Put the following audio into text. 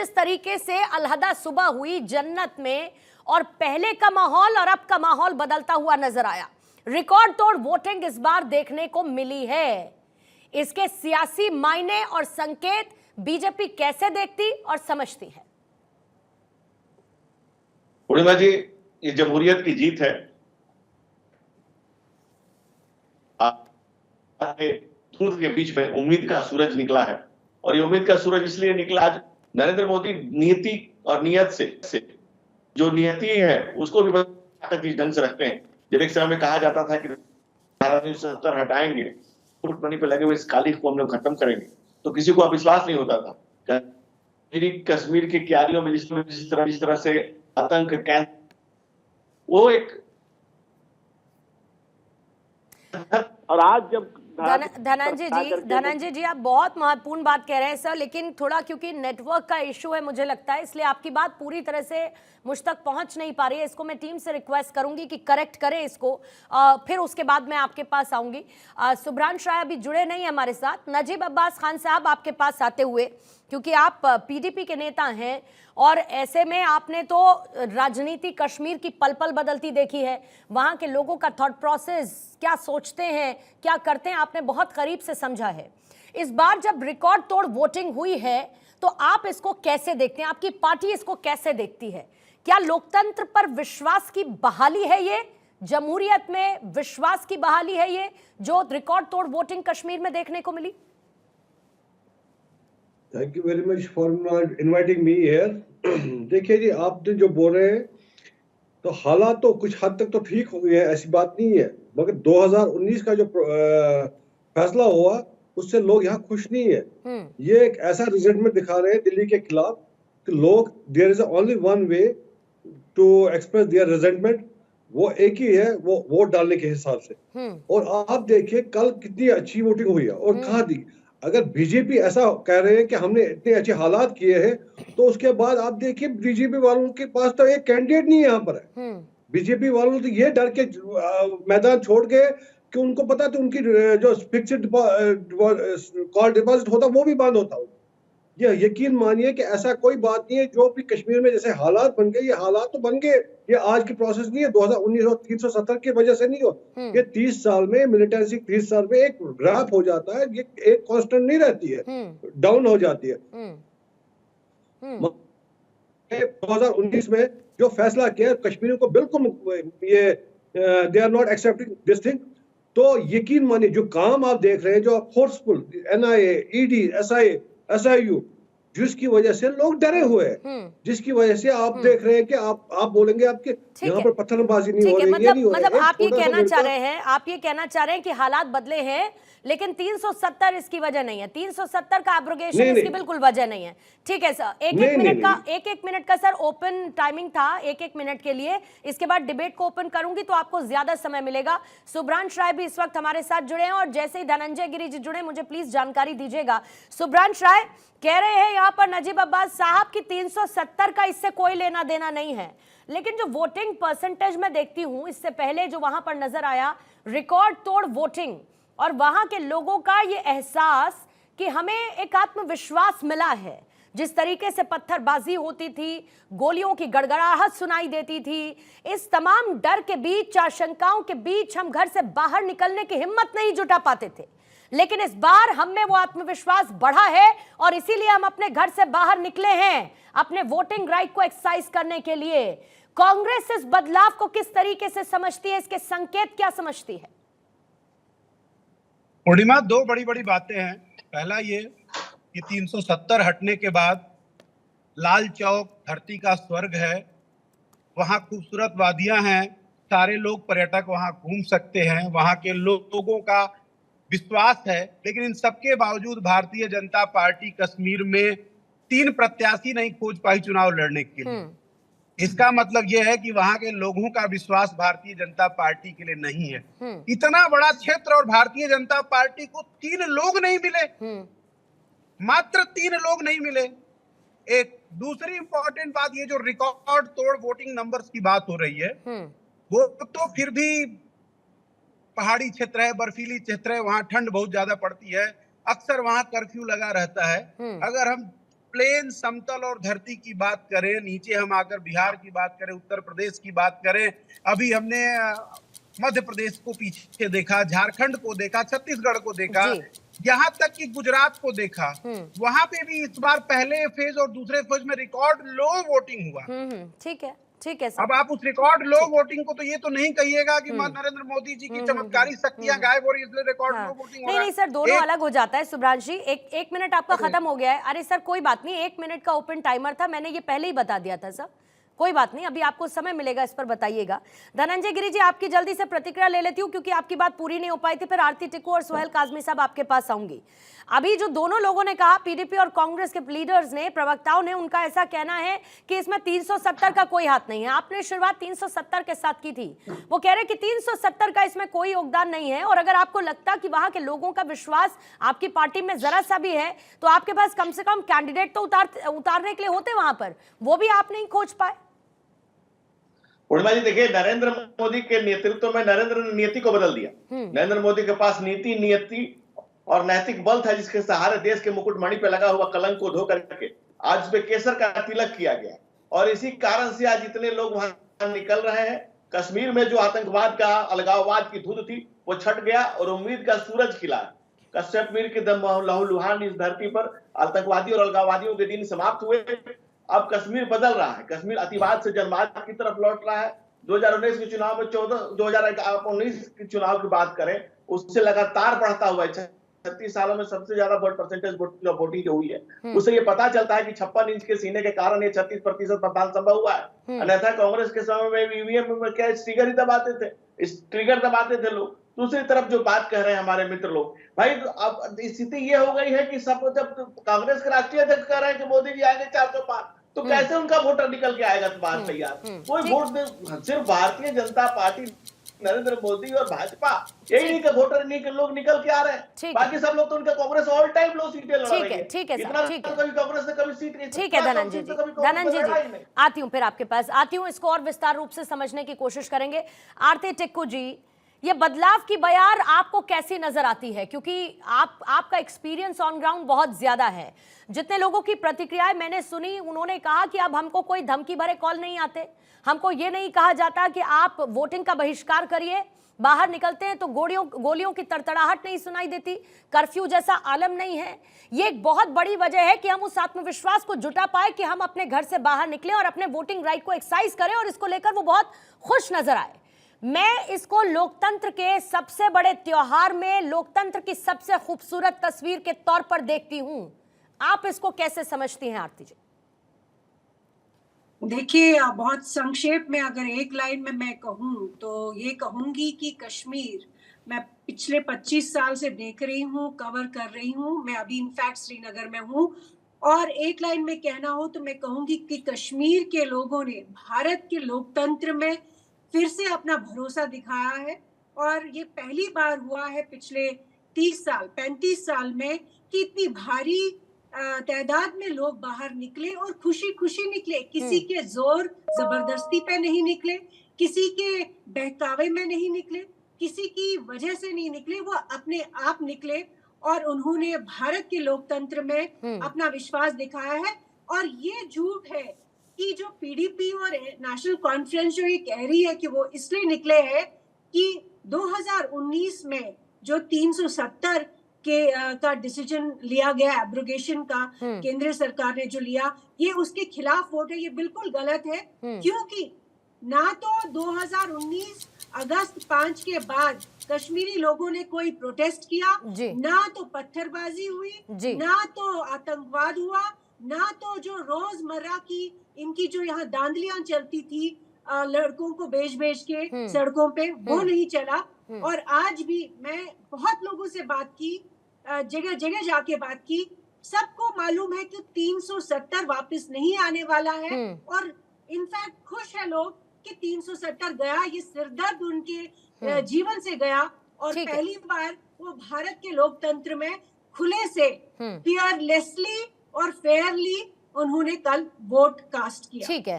जिस तरीके से अलहदा सुबह हुई जन्नत में, और पहले का माहौल और अब का माहौल बदलता हुआ नजर आया। रिकॉर्ड तोड़ वोटिंग इस बार देखने को मिली है। इसके सियासी मायने और संकेत बीजेपी कैसे देखती और समझती है? पूर्णिमा जी, ये जमहूरियत की जीत है। धूप के बीच में उम्मीद का सूरज निकला है, और ये उम्मीद का सूरज इसलिए निकला आज नरेंद्र मोदी नीति और नियत से जो नियति है उसको भी इस ढंग से रखते हैं। जब एक समय में कहा जाता था कि 1970 हटाएंगे, फुटमनी पे लगे हुए इस कालिख को हम लोग खत्म करेंगे, तो किसी को अब विश्वास नहीं होता था। कश्मीर की क्यारियों में जिस तरह से आतंक कैंप, वो एक, और आज जब धनंजय जी आप बहुत महत्वपूर्ण बात कह रहे हैं सर, लेकिन थोड़ा क्योंकि नेटवर्क का इशू है मुझे लगता है, इसलिए आपकी बात पूरी तरह से मुझ तक पहुंच नहीं पा रही है। इसको मैं टीम से रिक्वेस्ट करूंगी कि करेक्ट करें इसको, फिर उसके बाद मैं आपके पास आऊंगी। सुब्रांश राय अभी जुड़े नहीं हमारे साथ। नजीब अब्बास खान साहब आपके पास आते हुए, क्योंकि आप पीडीपी के नेता हैं और ऐसे में आपने तो राजनीति कश्मीर की पल पल बदलती देखी है, वहां के लोगों का थॉट प्रोसेस क्या सोचते हैं, क्या करते हैं, आपने बहुत करीब से समझा है। इस बार जब रिकॉर्ड तोड़ वोटिंग हुई है तो आप इसको कैसे देखते हैं? आपकी पार्टी इसको कैसे देखती है? क्या लोकतंत्र पर विश्वास की बहाली है ये? जमहूरियत में विश्वास की बहाली है ये जो रिकॉर्ड तोड़ वोटिंग कश्मीर में देखने को मिली? Thank you very much for inviting me here. देखिए जी, आप जो बोल रहे हैं तो हालात तो कुछ हद तक तो ठीक हो गए हैं, ऐसी बात नहीं है, मगर 2019 का जो फैसला हुआ उससे लोग यहाँ खुश नहीं है। ये एक ऐसा रिजल्ट दिखा रहे हैं दिल्ली के खिलाफ कि लोग, there is only one way to express their resentment, वो एक ही है, वो वोट डालने के हिसाब से। और आप देखिए कल कितनी अच्छी वोटिंग हुई है और कहाँ दी। अगर बीजेपी ऐसा कह रहे हैं कि हमने इतने अच्छे हालात किए हैं, तो उसके बाद आप देखिए बीजेपी वालों के पास तो एक कैंडिडेट नहीं यहाँ पर है। बीजेपी वालों तो ये डर के मैदान छोड़ गए कि उनको पता तो उनकी जो फिक्स्ड कॉल डिपॉजिट होता वो भी बंद होता। ये यकीन मानिए कि ऐसा कोई बात नहीं है। जो भी कश्मीर में जैसे हालात बन गए, ये हालात तो बन गए, ये आज की प्रोसेस नहीं है, 2019 और 370 की वजह से नहीं हो। ये 30 साल में मिलिटेंसी 30 साल में एक ग्राफ हो जाता है, ये एक कांस्टेंट नहीं रहती है, डाउन हो जाती है। 2019 में जो फैसला किया कश्मीरियों को बिल्कुल ये they are not accepting this thing, तो यकीन मानिए जो काम आप देख रहे हैं, जो फोर्सफुल एनआईए, ईडी, एसआईयू, जिसकी वजह से लोग डरे हुए हैं, जिसकी वजह से आप देख रहे हैं कि आप बोलेंगे आपके यहाँ पर पत्थरबाजी नहीं हो रही है। मतलब आप ये कहना चाह रहे हैं कि हालात बदले हैं, लेकिन 370 इसकी वजह नहीं है, 370 का एब्रोगेशन इसकी बिल्कुल वजह नहीं है। ठीक है सर, एक मिनट का सर ओपन टाइमिंग था, एक मिनट के लिए, इसके बाद डिबेट को ओपन करूंगी तो आपको ज्यादा समय मिलेगा। सुब्रांश राय भी इस वक्त हमारे साथ जुड़े हैं, और जैसे ही धनंजय गिरी जी जुड़े मुझे प्लीज जानकारी दीजिएगा। सुब्रांश राय कह रहे हैं यहाँ पर नजीब अब्बास साहब की 370 का इससे कोई लेना देना नहीं है, लेकिन जो वोटिंग परसेंटेज में देखती हूं, इससे पहले जो वहां पर नजर आया रिकॉर्ड तोड़ वोटिंग, और वहां के लोगों का ये एहसास कि हमें एक आत्मविश्वास मिला है। जिस तरीके से पत्थरबाजी होती थी, गोलियों की गड़गड़ाहट सुनाई देती थी, इस तमाम डर के बीच, आशंकाओं के बीच हम घर से बाहर निकलने की हिम्मत नहीं जुटा पाते थे, लेकिन इस बार हम में वो आत्मविश्वास बढ़ा है और इसीलिए हम अपने घर से बाहर निकले हैं अपने वोटिंग राइट को एक्सरसाइज करने के लिए। कांग्रेस इस बदलाव को किस तरीके से समझती है, इसके संकेत क्या समझती है? पूर्णिमा, दो बड़ी बड़ी बातें हैं। पहला ये कि 370 हटने के बाद लाल चौक धरती का स्वर्ग है, वहां खूबसूरत वादियां हैं, सारे लोग पर्यटक वहां घूम सकते हैं, वहां के लोगों का विश्वास है। लेकिन इन सबके बावजूद भारतीय जनता पार्टी कश्मीर में 3 प्रत्याशी नहीं खोज पाई चुनाव लड़ने के लिए। इसका मतलब यह है कि वहां के लोगों का विश्वास भारतीय जनता पार्टी के लिए नहीं है। इतना बड़ा क्षेत्र और भारतीय जनता पार्टी को 3 लोग नहीं मिले, मात्र 3 लोग नहीं मिले। एक दूसरी इंपॉर्टेंट बात, ये जो रिकॉर्ड तोड़ वोटिंग नंबर्स की बात हो रही है, वो तो फिर भी पहाड़ी क्षेत्र है, बर्फीली क्षेत्र है, वहां ठंड बहुत ज्यादा पड़ती है, अक्सर वहां कर्फ्यू लगा रहता है। अगर हम प्लेन समतल और धरती की बात करें, नीचे हम आकर बिहार की बात करें, उत्तर प्रदेश की बात करें, अभी हमने मध्य प्रदेश को पीछे देखा, झारखंड को देखा, छत्तीसगढ़ को देखा, जी। यहाँ तक कि गुजरात को देखा, वहां पे भी इस बार पहले फेज और दूसरे फेज में रिकॉर्ड लो वोटिंग हुआ। ठीक है सर। अब आप उस रिकॉर्ड लो वोटिंग को तो ये तो नहीं कहिएगा कि नरेंद्र मोदी जी की चमत्कारी शक्तियां गायब हो रही है इसलिए रिकॉर्ड लो वोटिंग हो रहा है। नहीं सर, दोनों अलग हो जाता है सुब्रांश जी। एक मिनट आपका खत्म हो गया है। अरे सर कोई बात नहीं, 1 मिनट का ओपन टाइमर था, मैंने ये पहले ही बता दिया था सर, कोई बात नहीं, अभी आपको समय मिलेगा इस पर बताइएगा। धनंजय गिरी जी आपकी जल्दी से प्रतिक्रिया ले लेती हूँ क्योंकि आपकी बात पूरी नहीं हो पाई थी, फिर आरती टिक्कू और सोहेल काजमी साहब आपके पास आऊंगी। अभी जो दोनों लोगों ने कहा, पीडीपी और कांग्रेस के लीडर्स ने, प्रवक्ताओं ने, उनका ऐसा कहना है कि इसमें 370 का कोई हाथ नहीं है। आपने शुरुआत 370 के साथ की थी, वो कह रहे कि 370 का इसमें कोई योगदान नहीं है, और अगर आपको लगता कि वहां के लोगों का विश्वास आपकी पार्टी में जरा सा भी है तो आपके पास कम से कम कैंडिडेट तो उतारने के लिए होते वहां पर, वो भी आप नहीं खोज पाए। पूर्णिमा जी देखिए, नरेंद्र मोदी के नेतृत्व में नरेंद्र ने नियति को बदल दिया। नरेंद्र मोदी के पास नीति, नियति और नैतिक बल था जिसके सहारे देश के मुकुटमणि पे लगा हुआ कलंक को धो करके आज पे केसर का तिलक किया गया, और इसी कारण से आज इतने लोग वहां निकल रहे हैं। कश्मीर में जो आतंकवाद का, अलगाववाद की धुंध थी वो छट गया और उम्मीद का सूरज खिला। कश्मीर के लहूलुहान इस धरती पर आतंकवादी और अलगाववादियों के दिन समाप्त हुए। अब कश्मीर बदल रहा है, कश्मीर अतिवाद से जनवाद की तरफ लौट रहा है। 2019 के चुनाव में 2019 के चुनाव की बात करें, उससे लगातार बढ़ता हुआ है। 36 सालों में सबसे ज्यादा परसेंटेज वोटिंग जो हुई है, उससे ये पता चलता है कि 56 इंच के सीने के कारण ये 36% मतदान संभव हुआ है। अन्यथा कांग्रेस के समय में ईवीएम में क्या ट्रिगर ही दबाते थे, इस ट्रिगर दबाते थे लोग। दूसरी तरफ जो बात कह रहे हैं हमारे मित्र लोग, भाई अब स्थिति ये हो गई है कि सब, जब कांग्रेस के राष्ट्रीय अध्यक्ष कह रहे हैं कि मोदी जी आएंगे 400 पार, तो कैसे उनका वोटर निकल के आएगा बाहर तैयार? कोई वोट दे, सिर्फ भारतीय जनता पार्टी, नरेंद्र मोदी और भाजपा, यही नहीं कि वोटर नहीं के लोग निकल के आ रहे हैं, बाकी सब लोग तो उनका कांग्रेस ऑल टाइम लो सीटें लड़ा रही है। ठीक है सर, ठीक है, कभी कांग्रेस ने कभी सीट नहीं, ठीक है धनंजय जी, धनंजय जी आती हूँ, फिर आपके पास आती हूँ, इसको और विस्तार रूप से समझने की कोशिश करेंगे। आरती टिक्कू जी, ये बदलाव की बयार आपको कैसी नजर आती है? क्योंकि आपका एक्सपीरियंस ऑन ग्राउंड बहुत ज्यादा है। जितने लोगों की प्रतिक्रियाएं मैंने सुनी, उन्होंने कहा कि अब हमको कोई धमकी भरे कॉल नहीं आते, हमको ये नहीं कहा जाता कि आप वोटिंग का बहिष्कार करिए, बाहर निकलते हैं तो गोलियों की तड़तड़ाहट नहीं सुनाई देती, कर्फ्यू जैसा आलम नहीं है। ये एक बहुत बड़ी वजह है कि हम उस आत्मविश्वास को जुटा पाए कि हम अपने घर से बाहर निकले और अपने वोटिंग राइट को एक्सरसाइज करें, और इसको लेकर वो बहुत खुश नजर आए। मैं इसको लोकतंत्र के सबसे बड़े त्योहार में लोकतंत्र की सबसे खूबसूरत तस्वीर के तौर पर देखती हूं। आप इसको कैसे समझती हैं आरती जी? देखिए, बहुत संक्षेप में अगर एक लाइन में मैं कहूं तो ये कहूंगी कि कश्मीर मैं पिछले 25 साल से देख रही हूं, कवर कर रही हूं। मैं अभी इनफैक्ट श्रीनगर में हूं, और एक लाइन में कहना हो तो मैं कहूंगी कि कश्मीर के लोगों ने भारत के लोकतंत्र में फिर से अपना भरोसा दिखाया है। और ये पहली बार हुआ है पिछले 35 साल में कि इतनी भारी तादाद में लोग बाहर निकले और खुशी खुशी निकले। किसी के जोर जबरदस्ती पे नहीं निकले, किसी के बहकावे में नहीं निकले, किसी की वजह से नहीं निकले, वो अपने आप निकले और उन्होंने भारत के लोकतंत्र में अपना विश्वास दिखाया है। और ये झूठ है कि जो पीडीपी और नेशनल कॉन्फ्रेंस जो ये कह रही है कि वो इसलिए निकले हैं कि 2019 में जो 370 का डिसीजन लिया गया एब्रोगेशन का, केंद्र सरकार ने जो लिया, ये उसके खिलाफ वोट है। ये बिल्कुल गलत है, क्योंकि ना तो 2019 अगस्त 5 के बाद कश्मीरी लोगों ने कोई प्रोटेस्ट किया, ना तो पत्थरबाजी हुई, ना तो आतंकवाद हुआ, ना तो जो रोजमर्रा की इनकी जो यहाँ दांदलियां चलती थी लड़कों को बेच के सड़कों पे, वो नहीं चला। और आज भी मैं बहुत लोगों से बात की, जगह जगह जाके बात की, सबको मालूम है कि 370 वापस नहीं आने वाला है। और इनफैक्ट खुश है लोग कि 370 गया, ये सिरदर्द उनके जीवन से गया। और पहली बार वो भारत के लोकतंत्र में खुले से, फियरलेसली और फेयरली उन्होंने कल वोट कास्ट किया। ठीक है।